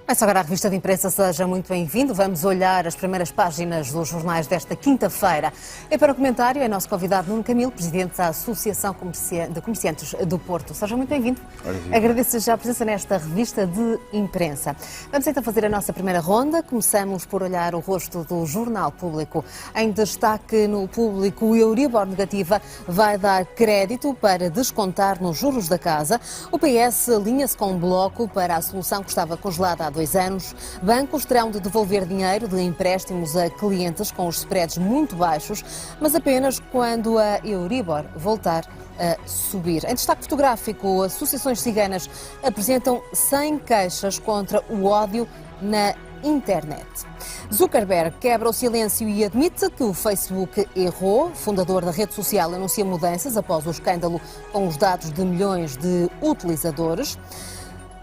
Começa agora a revista de imprensa, seja muito bem-vindo. Vamos olhar as primeiras páginas dos jornais desta quinta-feira. E para o comentário é nosso convidado Nuno Camilo, presidente da Associação de Comerciantes do Porto. Seja muito bem-vindo. Agradeço já a presença nesta revista de imprensa. Vamos então fazer a nossa primeira ronda. Começamos por olhar o rosto do Jornal Público. Em destaque no Público, o Euribor negativa vai dar crédito para descontar nos juros da casa. O PS alinha-se com um bloco para a solução que estava congelada há 2 anos. Bancos terão de devolver dinheiro de empréstimos a clientes com os spreads muito baixos, mas apenas quando a Euribor voltar a subir. Em destaque fotográfico, associações ciganas apresentam 100 queixas contra o ódio na internet. Zuckerberg quebra o silêncio e admite que o Facebook errou. O fundador da rede social anuncia mudanças após o escândalo com os dados de milhões de utilizadores.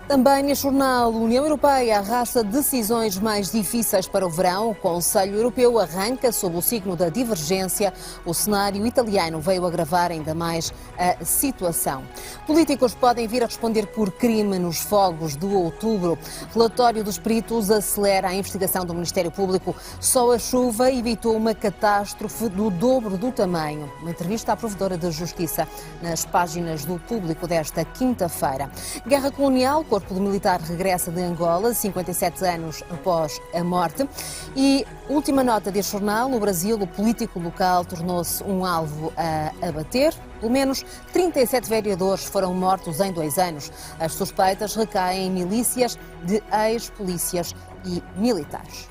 Também neste jornal, a União Europeia arrasta decisões mais difíceis para o verão. O Conselho Europeu arranca sob o signo da divergência. O cenário italiano veio agravar ainda mais a situação. Políticos podem vir a responder por crime nos fogos de outubro. Relatório dos peritos acelera a investigação do Ministério Público. Só a chuva evitou uma catástrofe do dobro do tamanho. Uma entrevista à provedora de Justiça nas páginas do Público desta quinta-feira. Guerra colonial. O corpo militar regressa de Angola, 57 anos após a morte. E última nota deste jornal, no Brasil, o político local tornou-se um alvo a abater. Pelo menos 37 vereadores foram mortos em 2 anos. As suspeitas recaem em milícias de ex-polícias e militares.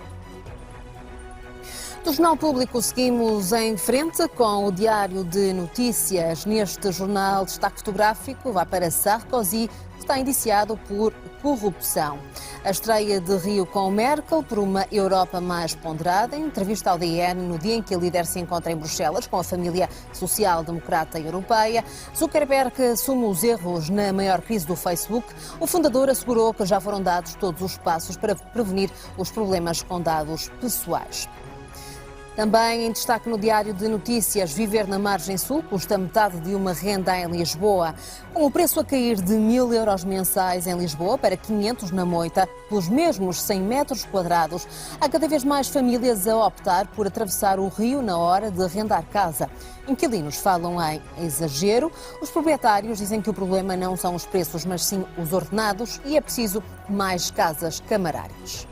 Do Jornal Público seguimos em frente com o Diário de Notícias. Neste jornal, destaque fotográfico vai para Sarkozy, que está indiciado por corrupção. A estreia de Rio com Merkel por uma Europa mais ponderada. Entrevista ao DN no dia em que a líder se encontra em Bruxelas com a família social-democrata europeia. Zuckerberg assume os erros na maior crise do Facebook. O fundador assegurou que já foram dados todos os passos para prevenir os problemas com dados pessoais. Também em destaque no Diário de Notícias, viver na margem sul custa metade de uma renda em Lisboa. Com o preço a cair de 1.000 euros mensais em Lisboa para 500 na Moita, pelos mesmos 100 metros quadrados, há cada vez mais famílias a optar por atravessar o rio na hora de arrendar casa. Inquilinos falam em exagero. Os proprietários dizem que o problema não são os preços, mas sim os ordenados e é preciso mais casas camarárias.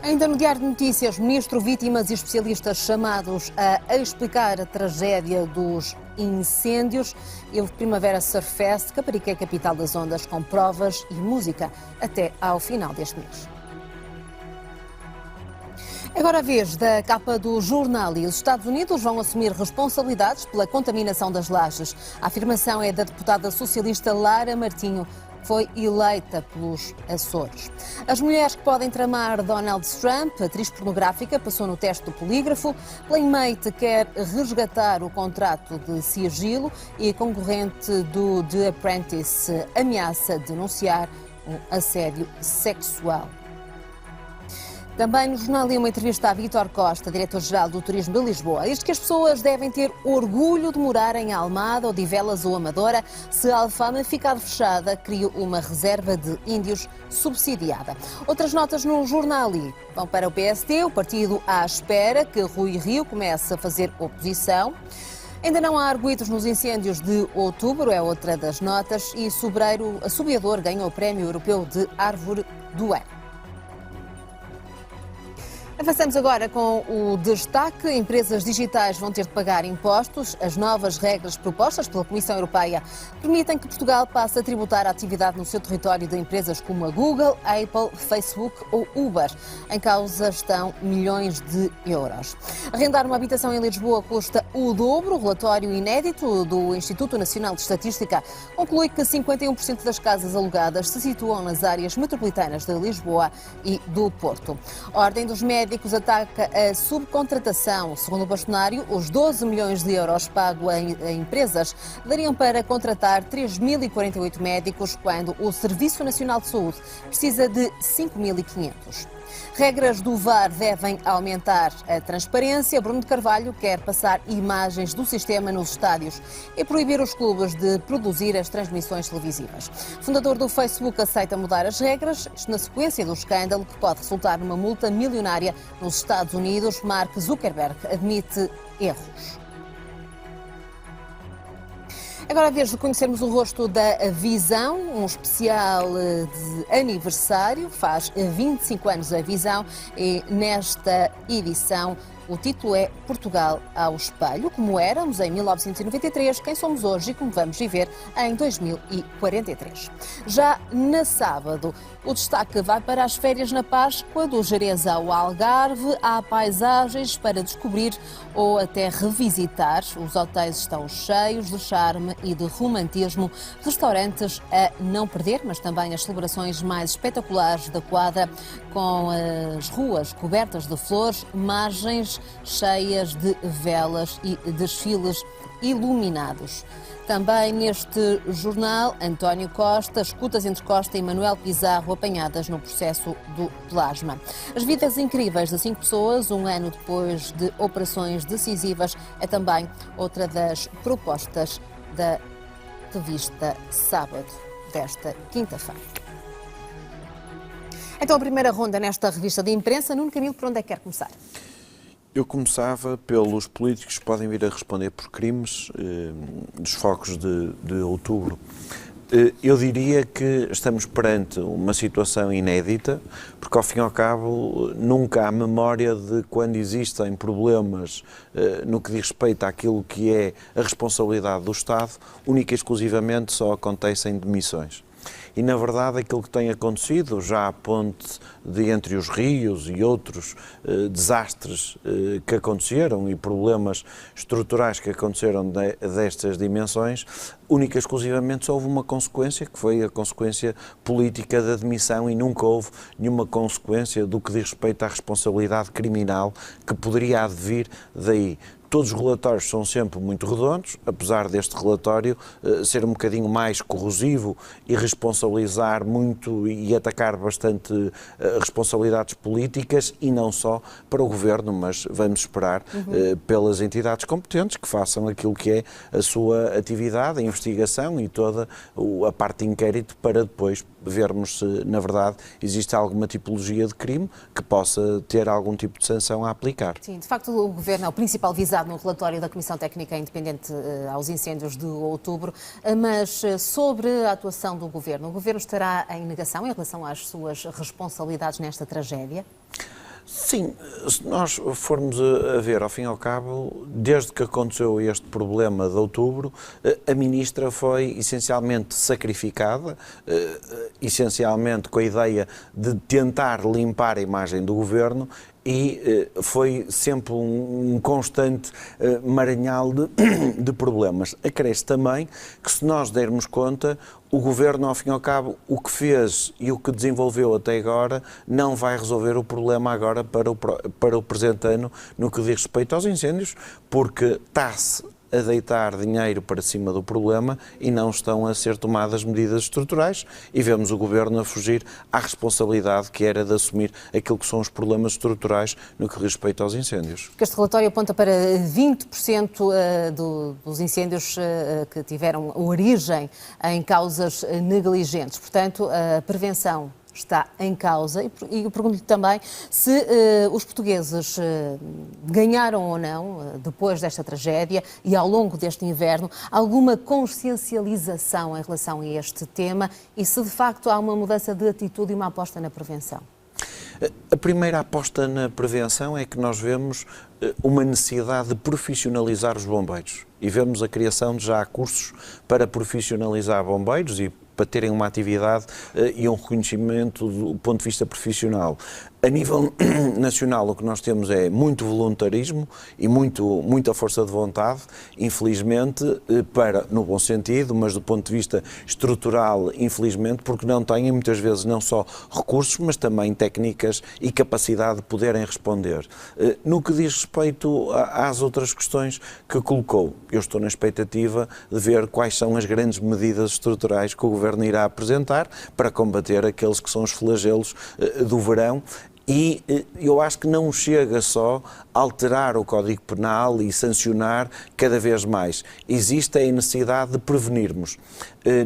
Ainda no Diário de Notícias, ministro, vítimas e especialistas chamados a explicar a tragédia dos incêndios. E o Primavera Surfest, Caparica é a capital das ondas, com provas e música até ao final deste mês. Agora a vez da capa do jornal e os Estados Unidos vão assumir responsabilidades pela contaminação das lajes. A afirmação é da deputada socialista Lara Martinho, foi eleita pelos Açores. As mulheres que podem tramar Donald Trump, a atriz pornográfica, passou no teste do polígrafo. Playmate quer resgatar o contrato de sigilo e a concorrente do The Apprentice ameaça denunciar um assédio sexual. Também no jornal li uma entrevista a Vítor Costa, diretor-geral do Turismo de Lisboa. Diz que as pessoas devem ter orgulho de morar em Almada, Odivelas ou Amadora. Se a Alfama ficar fechada, cria uma reserva de índios subsidiada. Outras notas no jornal li vão para o PSD, o partido à espera que Rui Rio comece a fazer oposição. Ainda não há arguidos nos incêndios de outubro, é outra das notas. E Sobreiro, assobiador, ganhou o Prémio Europeu de Árvore do Ano. Avançamos agora com o destaque. Empresas digitais vão ter de pagar impostos. As novas regras propostas pela Comissão Europeia permitem que Portugal passe a tributar a atividade no seu território de empresas como a Google, Apple, Facebook ou Uber. Em causa estão milhões de euros. Arrendar uma habitação em Lisboa custa o dobro. O relatório inédito do Instituto Nacional de Estatística conclui que 51% das casas alugadas se situam nas áreas metropolitanas de Lisboa e do Porto. A Ordem dos Médicos ataca a subcontratação. Segundo o bastonário, os 12 milhões de euros pagos a empresas dariam para contratar 3.048 médicos, quando o Serviço Nacional de Saúde precisa de 5.500. Regras do VAR devem aumentar a transparência. Bruno de Carvalho quer passar imagens do sistema nos estádios e proibir os clubes de produzir as transmissões televisivas. O fundador do Facebook aceita mudar as regras, isto na sequência do escândalo que pode resultar numa multa milionária nos Estados Unidos. Mark Zuckerberg admite erros. Agora é a vez de conhecermos o rosto da Visão, um especial de aniversário, faz 25 anos a Visão e nesta edição o título é Portugal ao Espelho, como éramos em 1993, quem somos hoje e como vamos viver em 2043. Já na sábado, o destaque vai para as férias na Páscoa, do Jerez ao Algarve. Há paisagens para descobrir ou até revisitar. Os hotéis estão cheios de charme e de romantismo. Restaurantes a não perder, mas também as celebrações mais espetaculares da quadra, com as ruas cobertas de flores, margens cheias de velas e desfiles iluminados. Também neste jornal, António Costa, escutas entre Costa e Manuel Pizarro apanhadas no processo do plasma. As vidas incríveis de 5 pessoas, um ano depois de operações decisivas, é também outra das propostas da revista Sábado, desta quinta-feira. Então, a primeira ronda nesta revista de imprensa. Nuno Camilo, por onde é que quer começar? Eu começava pelos políticos que podem vir a responder por crimes, dos focos de outubro. Eu diria que estamos perante uma situação inédita, porque ao fim e ao cabo nunca há memória de quando existem problemas no que diz respeito àquilo que é a responsabilidade do Estado, única e exclusivamente só acontecem demissões. E, na verdade, aquilo que tem acontecido, já a ponte de Entre os Rios e outros desastres que aconteceram e problemas estruturais que aconteceram destas dimensões, única e exclusivamente só houve uma consequência, que foi a consequência política da demissão, e nunca houve nenhuma consequência do que diz respeito à responsabilidade criminal que poderia advir daí. Todos os relatórios são sempre muito redondos, apesar deste relatório ser um bocadinho mais corrosivo e responsabilizar muito e atacar bastante responsabilidades políticas, e não só para o Governo, mas vamos esperar pelas entidades competentes que façam aquilo que é a sua atividade, a investigação e toda a parte de inquérito, para depois vermos se, na verdade, existe alguma tipologia de crime que possa ter algum tipo de sanção a aplicar. Sim, de facto o Governo é o principal visado no relatório da Comissão Técnica Independente aos incêndios de outubro, mas sobre a atuação do Governo, o Governo estará em negação em relação às suas responsabilidades nesta tragédia? Sim, se nós formos a ver, ao fim e ao cabo, desde que aconteceu este problema de outubro, a Ministra foi essencialmente sacrificada, essencialmente com a ideia de tentar limpar a imagem do Governo, e foi sempre um constante maranhal de problemas. Acresce também que, se nós dermos conta, o Governo, ao fim e ao cabo, o que fez e o que desenvolveu até agora não vai resolver o problema agora para o presente ano no que diz respeito aos incêndios, porque está-se a deitar dinheiro para cima do problema e não estão a ser tomadas medidas estruturais, e vemos o Governo a fugir à responsabilidade que era de assumir aquilo que são os problemas estruturais no que diz respeito aos incêndios. Este relatório aponta para 20% dos incêndios que tiveram origem em causas negligentes. Portanto, a prevenção está em causa, e eu pergunto-lhe também se os portugueses ganharam ou não, depois desta tragédia e ao longo deste inverno, alguma consciencialização em relação a este tema, e se de facto há uma mudança de atitude e uma aposta na prevenção. A primeira aposta na prevenção é que nós vemos uma necessidade de profissionalizar os bombeiros, e vemos a criação de já cursos para profissionalizar bombeiros e para terem uma atividade e um reconhecimento do ponto de vista profissional. A nível nacional, o que nós temos é muito voluntarismo e muita força de vontade, infelizmente, no bom sentido, mas do ponto de vista estrutural, infelizmente, porque não têm muitas vezes não só recursos, mas também técnicas e capacidade de poderem responder. No que diz respeito às outras questões que colocou, eu estou na expectativa de ver quais são as grandes medidas estruturais que o Governo irá apresentar para combater aqueles que são os flagelos do verão, E eu acho que não chega só a alterar o Código Penal e sancionar cada vez mais. Existe a necessidade de prevenirmos.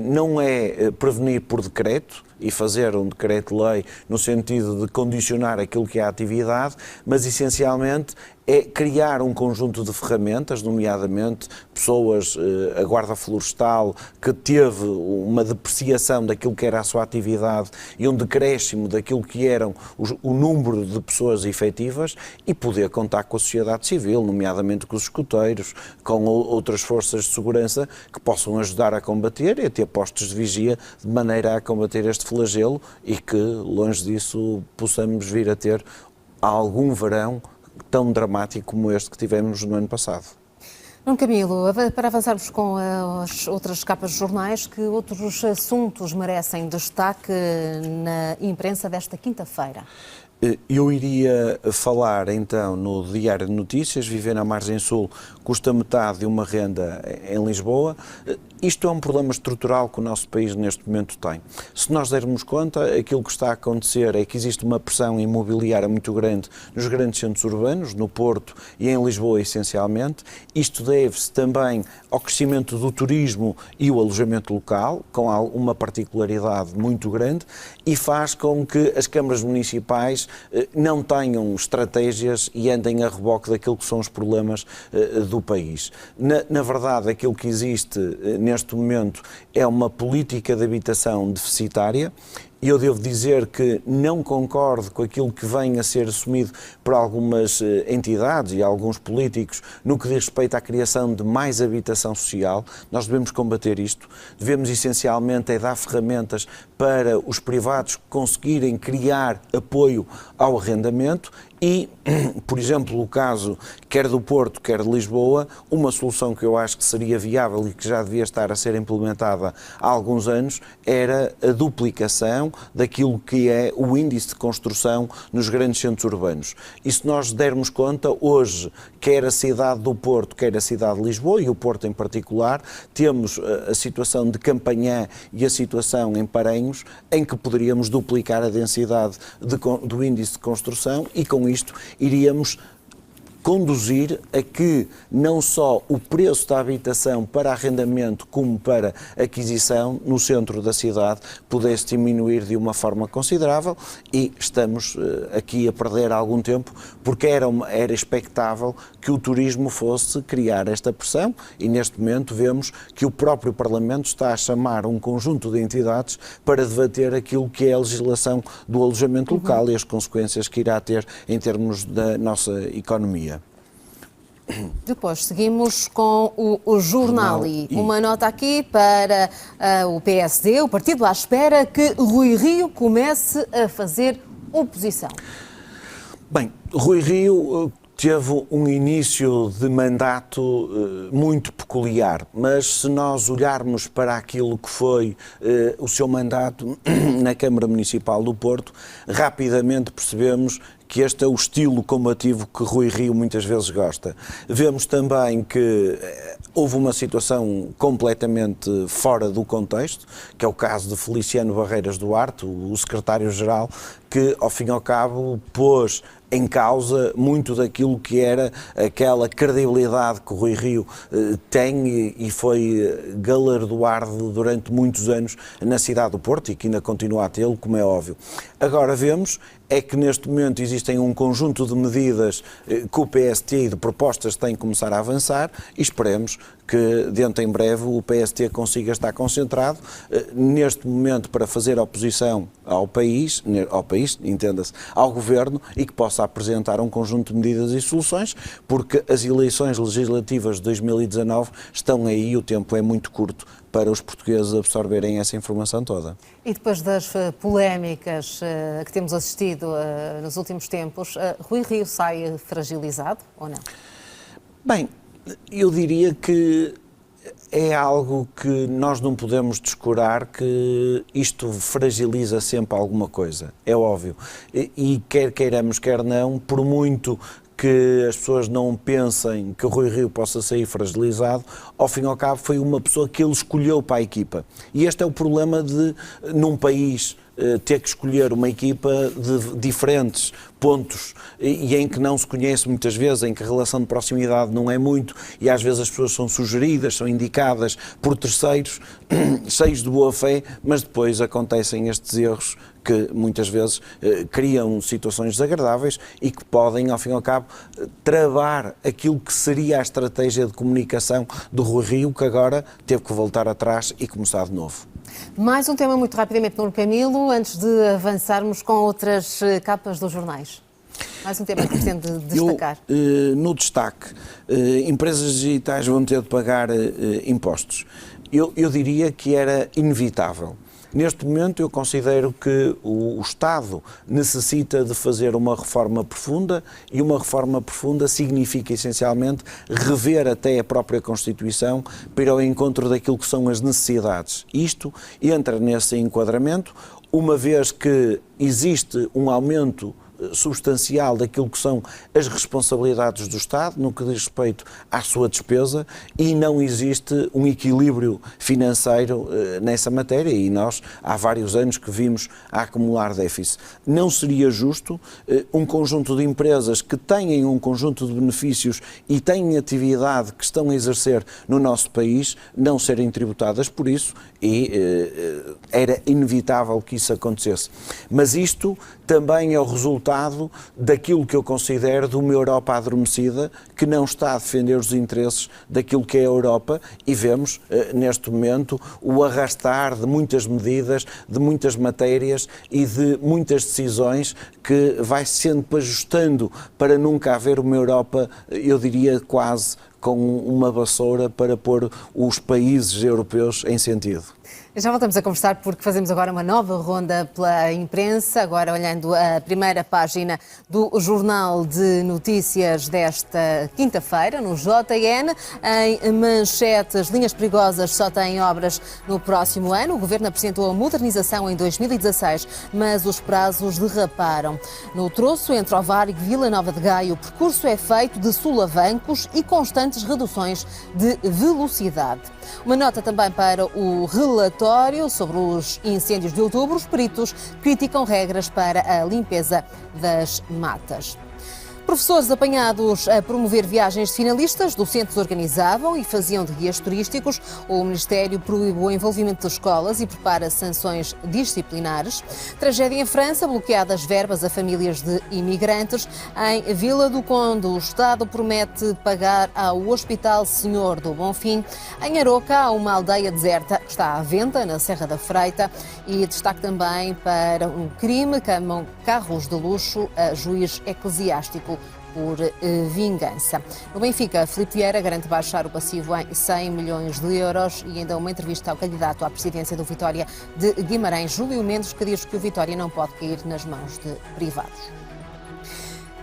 Não é prevenir por decreto e fazer um decreto-lei no sentido de condicionar aquilo que é a atividade, mas essencialmente é criar um conjunto de ferramentas, nomeadamente pessoas, a Guarda Florestal, que teve uma depreciação daquilo que era a sua atividade e um decréscimo daquilo que eram o número de pessoas efetivas, e poder contar com a sociedade civil, nomeadamente com os escoteiros, com outras forças de segurança que possam ajudar a combater e a ter postos de vigia de maneira a combater este flagelo, e que, longe disso, possamos vir a ter algum verão tão dramático como este que tivemos no ano passado. Nuno Camilo, para avançarmos com as outras capas de jornais, que outros assuntos merecem destaque na imprensa desta quinta-feira? Eu iria falar então no Diário de Notícias. Viver na margem sul custa metade de uma renda em Lisboa. Isto é um problema estrutural que o nosso país neste momento tem. Se nós dermos conta, aquilo que está a acontecer é que existe uma pressão imobiliária muito grande nos grandes centros urbanos, no Porto e em Lisboa essencialmente. Isto deve-se também ao crescimento do turismo e o alojamento local, com uma particularidade muito grande, e faz com que as câmaras municipais não tenham estratégias e andem a reboque daquilo que são os problemas do país. Na verdade, aquilo que existe neste momento é uma política de habitação deficitária. E eu devo dizer que não concordo com aquilo que vem a ser assumido por algumas entidades e alguns políticos no que diz respeito à criação de mais habitação social. Nós devemos combater isto. Devemos essencialmente dar ferramentas para os privados conseguirem criar apoio ao arrendamento. E, por exemplo, o caso quer do Porto, quer de Lisboa, uma solução que eu acho que seria viável e que já devia estar a ser implementada há alguns anos era a duplicação daquilo que é o índice de construção nos grandes centros urbanos. E se nós dermos conta, hoje, quer a cidade do Porto, quer a cidade de Lisboa, e o Porto em particular, temos a situação de Campanhã e a situação em Paranhos, em que poderíamos duplicar a densidade do índice de construção, e com isto iríamos conduzir a que não só o preço da habitação para arrendamento como para aquisição no centro da cidade pudesse diminuir de uma forma considerável, e estamos aqui a perder algum tempo porque era expectável que o turismo fosse criar esta pressão, e neste momento vemos que o próprio Parlamento está a chamar um conjunto de entidades para debater aquilo que é a legislação do alojamento local e as consequências que irá ter em termos da nossa economia. Depois seguimos com o Jornal I. Uma nota aqui para o PSD, o partido à espera que Rui Rio comece a fazer oposição. Bem, Rui Rio teve um início de mandato muito peculiar, mas se nós olharmos para aquilo que foi o seu mandato na Câmara Municipal do Porto, rapidamente percebemos que este é o estilo combativo que Rui Rio muitas vezes gosta. Vemos também que houve uma situação completamente fora do contexto, que é o caso de Feliciano Barreiras Duarte, o secretário-geral, que, ao fim e ao cabo, pôs em causa muito daquilo que era aquela credibilidade que o Rui Rio tem e foi galardoado durante muitos anos na cidade do Porto, e que ainda continua a tê-lo, como é óbvio. Agora vemos é que neste momento existem um conjunto de medidas que o PST e de propostas tem que começar a avançar, e esperemos que dentro em breve o PST consiga estar concentrado neste momento para fazer oposição ao país, entenda-se, ao Governo, e que possa apresentar um conjunto de medidas e soluções, porque as eleições legislativas de 2019 estão aí e o tempo é muito curto para os portugueses absorverem essa informação toda. E depois das polémicas que temos assistido nos últimos tempos, Rui Rio sai fragilizado ou não? Bem, eu diria que é algo que nós não podemos descurar, que isto fragiliza sempre alguma coisa, é óbvio. E quer queiramos, quer não, por muito que as pessoas não pensem que o Rui Rio possa sair fragilizado, ao fim e ao cabo foi uma pessoa que ele escolheu para a equipa. E este é o problema de, num país ter que escolher uma equipa de diferentes pontos e em que não se conhece muitas vezes, em que a relação de proximidade não é muito e às vezes as pessoas são sugeridas, são indicadas por terceiros, cheios de boa fé, mas depois acontecem estes erros que muitas vezes criam situações desagradáveis e que podem, ao fim e ao cabo, travar aquilo que seria a estratégia de comunicação do Rui Rio, que agora teve que voltar atrás e começar de novo. Mais um tema muito rapidamente, Nuno Camilo, antes de avançarmos com outras capas dos jornais. Mais um tema que pretende destacar. No destaque, empresas digitais vão ter de pagar impostos. Eu diria que era inevitável. Neste momento eu considero que o Estado necessita de fazer uma reforma profunda e uma reforma profunda significa essencialmente rever até a própria Constituição para ir ao encontro daquilo que são as necessidades. Isto entra nesse enquadramento, uma vez que existe um aumento substancial daquilo que são as responsabilidades do Estado no que diz respeito à sua despesa e não existe um equilíbrio financeiro nessa matéria e nós há vários anos que vimos a acumular déficit. Não seria justo um conjunto de empresas que têm um conjunto de benefícios e têm atividade que estão a exercer no nosso país não serem tributadas por isso e era inevitável que isso acontecesse. Mas isto também é o resultado daquilo que eu considero de uma Europa adormecida que não está a defender os interesses daquilo que é a Europa e vemos neste momento o arrastar de muitas medidas, de muitas matérias e de muitas decisões que vai sempre ajustando para nunca haver uma Europa, eu diria quase com uma vassoura para pôr os países europeus em sentido. Já voltamos a conversar porque fazemos agora uma nova ronda pela imprensa, agora olhando a primeira página do Jornal de Notícias desta quinta-feira, no JN. Em manchetes, linhas perigosas só têm obras no próximo ano. O Governo apresentou a modernização em 2016, mas os prazos derraparam. No troço entre Ovar e Vila Nova de Gaia, o percurso é feito de solavancos e constantes reduções de velocidade. Uma nota também para o relatório sobre os incêndios de outubro. Os peritos criticam regras para a limpeza das matas. Professores apanhados a promover viagens de finalistas, docentes organizavam e faziam de guias turísticos. O Ministério proíbe o envolvimento das escolas e prepara sanções disciplinares. Tragédia em França, bloqueadas verbas a famílias de imigrantes. Em Vila do Conde, o Estado promete pagar ao Hospital Senhor do Bonfim. Em Aroca, há uma aldeia deserta que está à venda na Serra da Freita. E destaque também para um crime, queimam carros de luxo a juiz eclesiástico por vingança. No Benfica, Filipe Vieira garante baixar o passivo em 100 milhões de euros e ainda uma entrevista ao candidato à presidência do Vitória de Guimarães, Júlio Mendes, que diz que o Vitória não pode cair nas mãos de privados.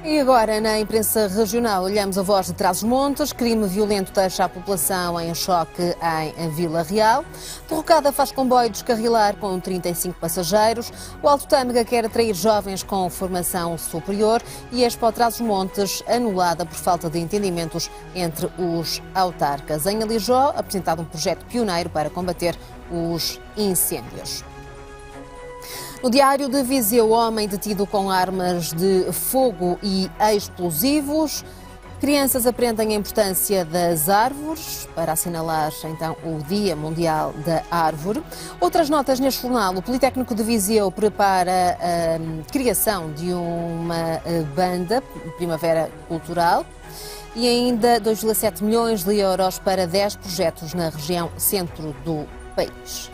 E agora, na imprensa regional, olhamos a Voz de Trás-os-Montes. Crime violento deixa a população em choque em Vila Real. Derrocada faz comboio descarrilar com 35 passageiros. O Alto Tâmega quer atrair jovens com formação superior. E a Expo Trás-os-Montes anulada por falta de entendimentos entre os autarcas. Em Alijó, apresentado um projeto pioneiro para combater os incêndios. No Diário de Viseu, homem detido com armas de fogo e explosivos. Crianças aprendem a importância das árvores para assinalar então o Dia Mundial da Árvore. Outras notas neste jornal. O Politécnico de Viseu prepara a criação de uma banda Primavera Cultural. E ainda 2,7 milhões de euros para 10 projetos na região centro do país.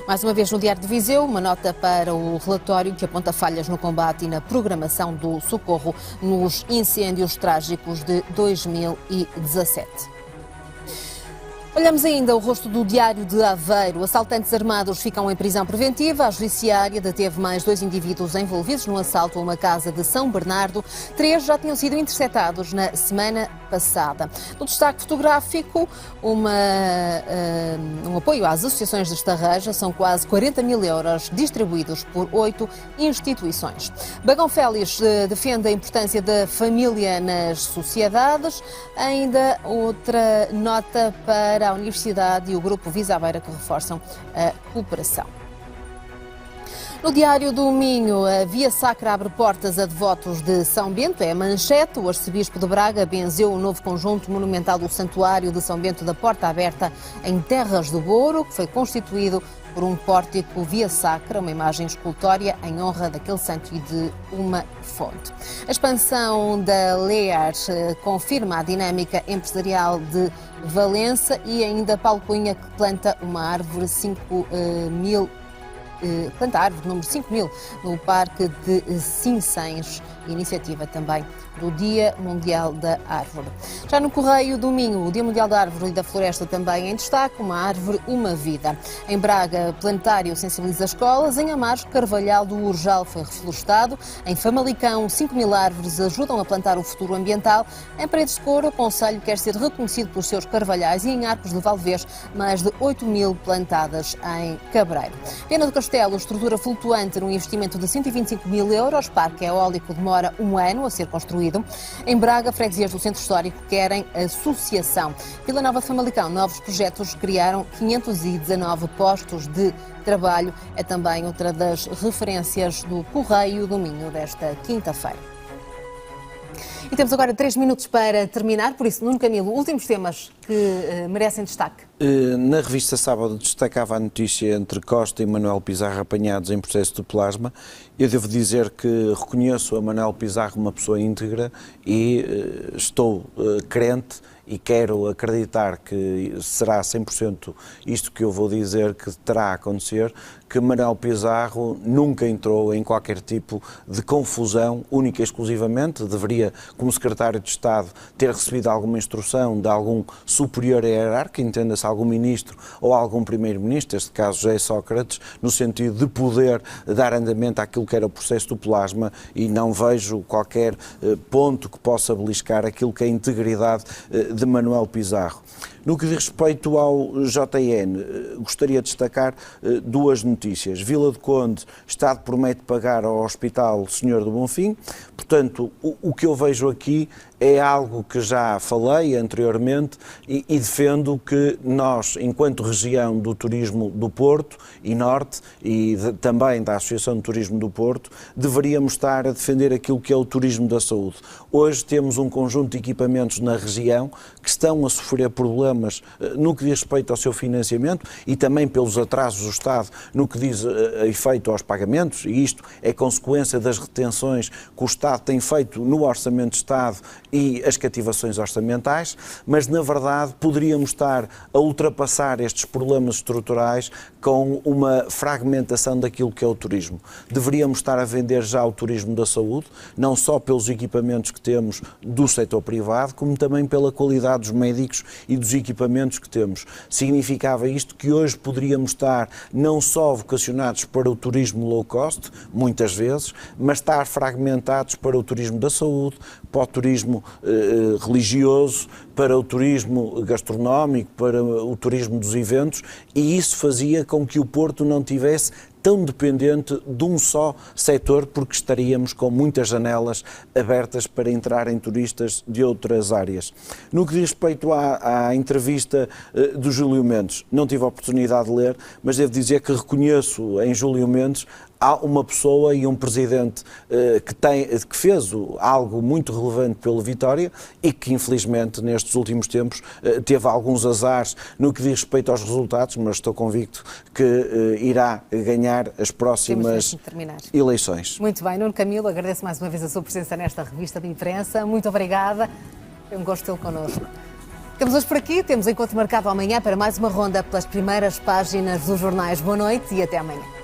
Mais uma vez no Diário de Viseu, uma nota para o relatório que aponta falhas no combate e na programação do socorro nos incêndios trágicos de 2017. Olhamos ainda o rosto do Diário de Aveiro. Assaltantes armados ficam em prisão preventiva. A Judiciária deteve mais 2 indivíduos envolvidos no assalto a uma casa de São Bernardo. 3 já tinham sido interceptados na semana passada. No destaque fotográfico, um apoio às associações de Estarreja. São quase 40 mil euros distribuídos por 8 instituições. Bagão Félix defende a importância da família nas sociedades. Ainda outra nota para a Universidade e o Grupo Visa Aveira que reforçam a cooperação. No Diário do Minho, a Via Sacra abre portas a devotos de São Bento. É a manchete. O arcebispo de Braga benzeu o novo conjunto monumental do Santuário de São Bento da Porta Aberta em Terras do Douro, que foi constituído por um pórtico Via Sacra, uma imagem escultória em honra daquele santo e de uma fonte. A expansão da Lear confirma a dinâmica empresarial de Valença e ainda Paulo Cunha, que planta uma árvore planta a árvore número 5.000 no Parque de Sinséns, iniciativa também do Dia Mundial da Árvore. Já no Correio do Minho, o Dia Mundial da Árvore e da Floresta também em destaque, uma árvore, uma vida. Em Braga, planetário sensibiliza escolas. Em Amares, Carvalhal do Urjal foi reflorestado. Em Famalicão, 5.000 árvores ajudam a plantar o futuro ambiental. Em Paredes de Couro, o Conselho quer ser reconhecido pelos seus carvalhais e em Arcos de Valdevez, mais de 8.000 plantadas em Cabreiro. Viana do Castelo, estrutura flutuante num investimento de 125.000 euros. Parque eólico demora um ano a ser construído. Em Braga, freguesias do Centro Histórico querem associação. Vila Nova de Famalicão, novos projetos criaram 519 postos de trabalho. É também outra das referências do Correio do Minho desta quinta-feira. E temos agora 3 minutos para terminar, por isso, Nuno Camilo, últimos temas que merecem destaque. Na revista Sábado destacava a notícia entre Costa e Manuel Pizarro apanhados em processo de plasma. Eu devo dizer que reconheço a Manuel Pizarro uma pessoa íntegra e estou crente e quero acreditar que será 100% isto que eu vou dizer que terá a acontecer, que Manuel Pizarro nunca entrou em qualquer tipo de confusão, única e exclusivamente, deveria, como secretário de Estado, ter recebido alguma instrução de algum superior hierárquico, entenda-se algum ministro ou algum primeiro-ministro, neste caso José Sócrates, no sentido de poder dar andamento àquilo que era o processo do plasma, e não vejo qualquer ponto que possa beliscar aquilo que é a integridade de Manuel Pizarro. No que diz respeito ao JN, gostaria de destacar duas notícias. Vila do Conde, Estado promete pagar ao Hospital Senhor do Bonfim. Portanto, o que eu vejo aqui é algo que já falei anteriormente e defendo que nós, enquanto região do turismo do Porto e Norte e também da Associação de Turismo do Porto, deveríamos estar a defender aquilo que é o turismo da saúde. Hoje temos um conjunto de equipamentos na região que estão a sofrer problemas no que diz respeito ao seu financiamento e também pelos atrasos do Estado no que diz efeito aos pagamentos, e isto é consequência das retenções que o Estado tem feito no Orçamento de Estado e as cativações orçamentais, mas na verdade poderíamos estar a ultrapassar estes problemas estruturais com uma fragmentação daquilo que é o turismo. Deveríamos estar a vender já o turismo da saúde, não só pelos equipamentos que temos do setor privado, como também pela qualidade dos médicos e dos equipamentos que temos. Significava isto que hoje poderíamos estar não só vocacionados para o turismo low cost, muitas vezes, mas estar fragmentados para o turismo da saúde, para o turismo religioso, para o turismo gastronómico, para o turismo dos eventos, e isso fazia com que o Porto não tivesse tão dependente de um só setor, porque estaríamos com muitas janelas abertas para entrarem turistas de outras áreas. No que diz respeito à entrevista do Júlio Mendes, não tive a oportunidade de ler, mas devo dizer que reconheço em Júlio Mendes há uma pessoa e um presidente que fez algo muito relevante pela Vitória e que, infelizmente, nestes últimos tempos teve alguns azares no que diz respeito aos resultados, mas estou convicto que irá ganhar as próximas eleições. Muito bem, Nuno Camilo, agradeço mais uma vez a sua presença nesta revista de imprensa. Muito obrigada. Foi um gosto tê-lo connosco. Temos hoje por aqui, temos encontro marcado amanhã para mais uma ronda pelas primeiras páginas dos jornais. Boa noite e até amanhã.